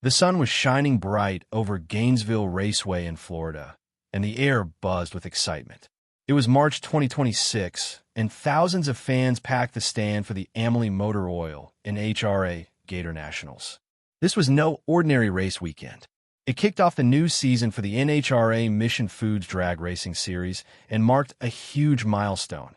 The sun was shining bright over Gainesville Raceway in Florida, and the air buzzed with excitement. It was March 2026, and thousands of fans packed the stand for the Amalie Motor Oil NHRA Gatornationals. This was no ordinary race weekend. It kicked off the new season for the NHRA Mission Foods Drag Racing Series and marked a huge milestone,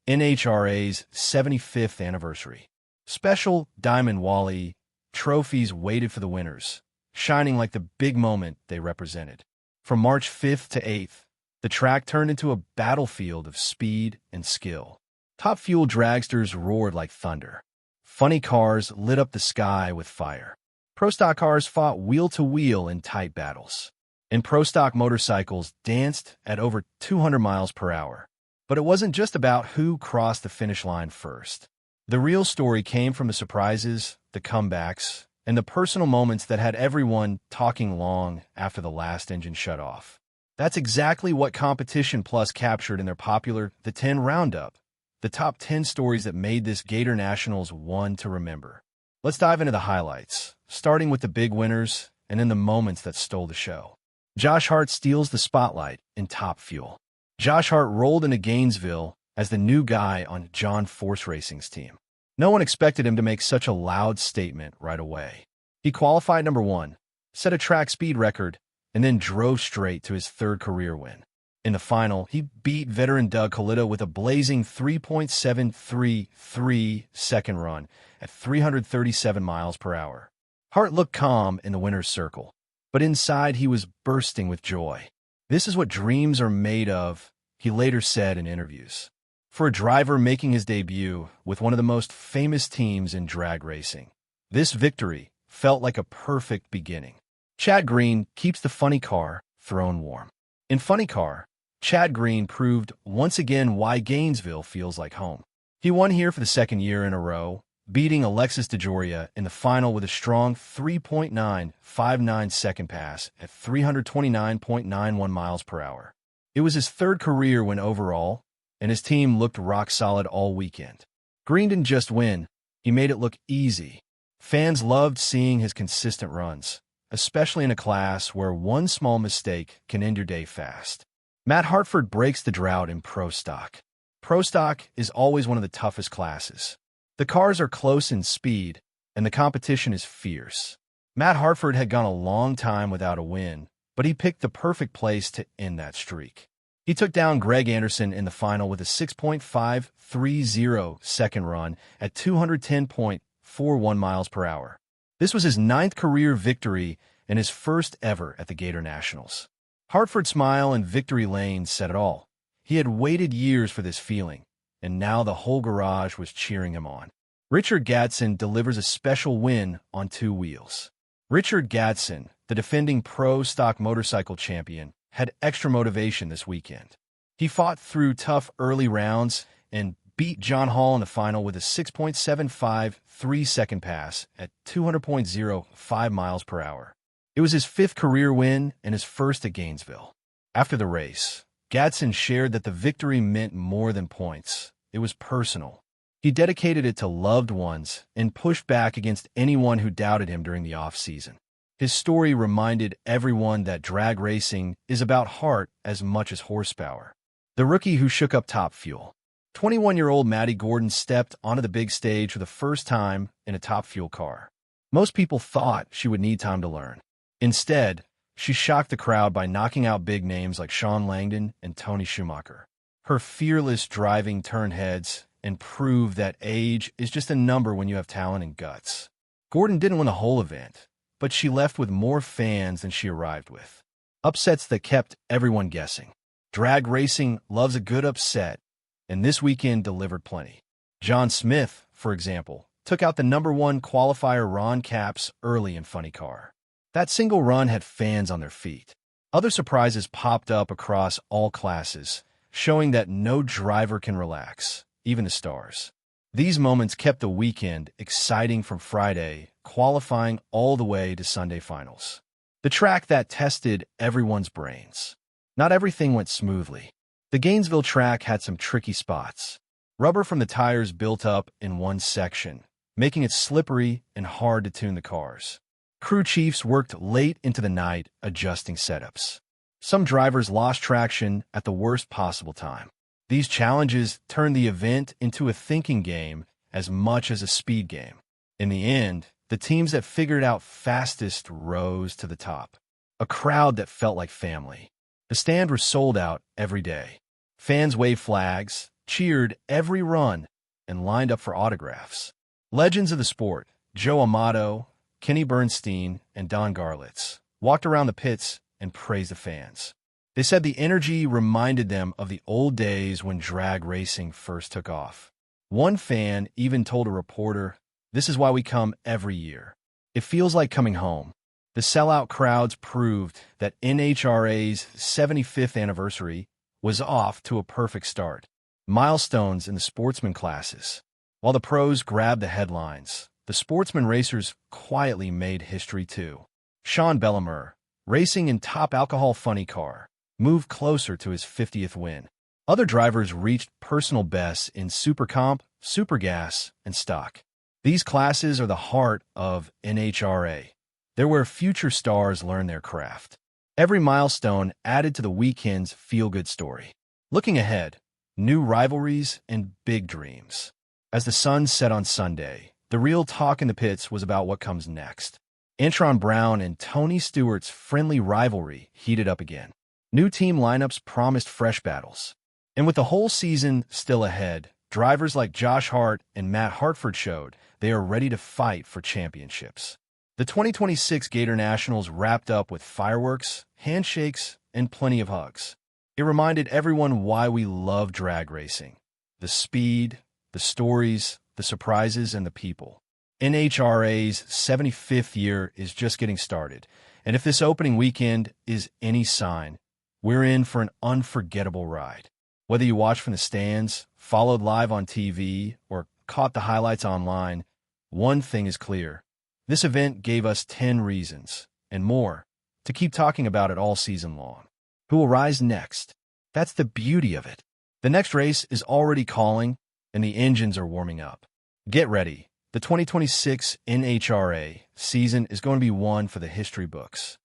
NHRA's 75th anniversary. Special Diamond Wally trophies waited for the winners, shining like the big moment they represented. From March 5th to 8th, the track turned into a battlefield of speed and skill. Top Fuel dragsters roared like thunder. Funny cars lit up the sky with fire. Pro Stock cars fought wheel-to-wheel in tight battles. And Pro Stock motorcycles danced at over 200 miles per hour. But it wasn't just about who crossed the finish line first. The real story came from the surprises, the comebacks, and the personal moments that had everyone talking long after the last engine shut off. That's exactly what Competition Plus captured in their popular The 10 Roundup, the top 10 stories that made this Gatornationals one to remember. Let's dive into the highlights, starting with the big winners and then the moments that stole the show. Josh Hart steals the spotlight in Top Fuel. Josh Hart rolled into Gainesville as the new guy on John Force Racing's team. No one expected him to make such a loud statement right away. He qualified number 1, set a track speed record, and then drove straight to his third career win. In the final, he beat veteran Doug Colita with a blazing 3.733 second run at 337 miles per hour. Hart looked calm in the winner's circle, but inside he was bursting with joy. "This is what dreams are made of," he later said in interviews. For a driver making his debut with one of the most famous teams in drag racing, this victory felt like a perfect beginning. Chad Green keeps the funny car thrown warm. In Funny Car, Chad Green proved once again why Gainesville feels like home. He won here for the second year in a row, beating Alexis DeJoria in the final with a strong 3.959 second pass at 329.91 miles per hour. It was his third career win overall, and his team looked rock solid all weekend. Green didn't just win, he made it look easy. Fans loved seeing his consistent runs, especially in a class where one small mistake can end your day fast. Matt Hartford breaks the drought in Pro Stock. Pro Stock is always one of the toughest classes. The cars are close in speed, and the competition is fierce. Matt Hartford had gone a long time without a win, but he picked the perfect place to end that streak. He took down Greg Anderson in the final with a 6.530 second run at 210.41 miles per hour. This was his 9th career victory and his first ever at the Gatornationals. Hartford's smile and victory lane said it all. He had waited years for this feeling, and now the whole garage was cheering him on. Richard Gadson delivers a special win on 2 wheels. Richard Gadson, the defending Pro Stock motorcycle champion, had extra motivation this weekend. He fought through tough early rounds and beat John Hall in the final with a 6.753 second pass at 200.05 miles per hour. It was his 5th career win and his first at Gainesville. After the race, Gadson shared that the victory meant more than points. It was personal. He dedicated it to loved ones and pushed back against anyone who doubted him during the off-season. His story reminded everyone that drag racing is about heart as much as horsepower. The rookie who shook up Top Fuel. 21-year-old Maddie Gordon stepped onto the big stage for the first time in a Top Fuel car. Most people thought she would need time to learn. Instead, she shocked the crowd by knocking out big names like Sean Langdon and Tony Schumacher. Her fearless driving turned heads and proved that age is just a number when you have talent and guts. Gordon didn't win the whole event, but she left with more fans than she arrived with. Upsets that kept everyone guessing. Drag racing loves a good upset, and this weekend delivered plenty. John Smith, for example, took out the number 1 qualifier Ron Capps early in Funny Car. That single run had fans on their feet. Other surprises popped up across all classes, showing that no driver can relax, even the stars. These moments kept the weekend exciting from Friday, qualifying all the way to Sunday finals. The track that tested everyone's brains. Not everything went smoothly. The Gainesville track had some tricky spots. Rubber from the tires built up in one section, making it slippery and hard to tune the cars. Crew chiefs worked late into the night adjusting setups. Some drivers lost traction at the worst possible time. These challenges turned the event into a thinking game as much as a speed game. In the end, the teams that figured out fastest rose to the top. A crowd that felt like family. The stand was sold out every day. Fans waved flags, cheered every run, and lined up for autographs. Legends of the sport, Joe Amato, Kenny Bernstein, and Don Garlitz, walked around the pits and praised the fans. They said the energy reminded them of the old days when drag racing first took off. One fan even told a reporter, "This is why we come every year. It feels like coming home." The sellout crowds proved that NHRA's 75th anniversary was off to a perfect start. Milestones in the sportsman classes. While the pros grabbed the headlines, the sportsman racers quietly made history too. Sean Bellemeur, racing in top alcohol funny car, moved closer to his 50th win. Other drivers reached personal bests in Super Comp, Super Gas, and Stock. These classes are the heart of NHRA. They're where future stars learn their craft. Every milestone added to the weekend's feel-good story. Looking ahead, new rivalries and big dreams. As the sun set on Sunday, the real talk in the pits was about what comes next. Antron Brown and Tony Stewart's friendly rivalry heated up again. New team lineups promised fresh battles. And with the whole season still ahead, drivers like Josh Hart and Matt Hartford showed they are ready to fight for championships. The 2026 Gatornationals wrapped up with fireworks, handshakes, and plenty of hugs. It reminded everyone why we love drag racing. The speed, the stories, the surprises, and the people. NHRA's 75th year is just getting started, and if this opening weekend is any sign, we're in for an unforgettable ride. Whether you watched from the stands, followed live on TV, or caught the highlights online, one thing is clear. This event gave us 10 reasons, and more, to keep talking about it all season long. Who will rise next? That's the beauty of it. The next race is already calling, and the engines are warming up. Get ready. The 2026 NHRA season is going to be one for the history books.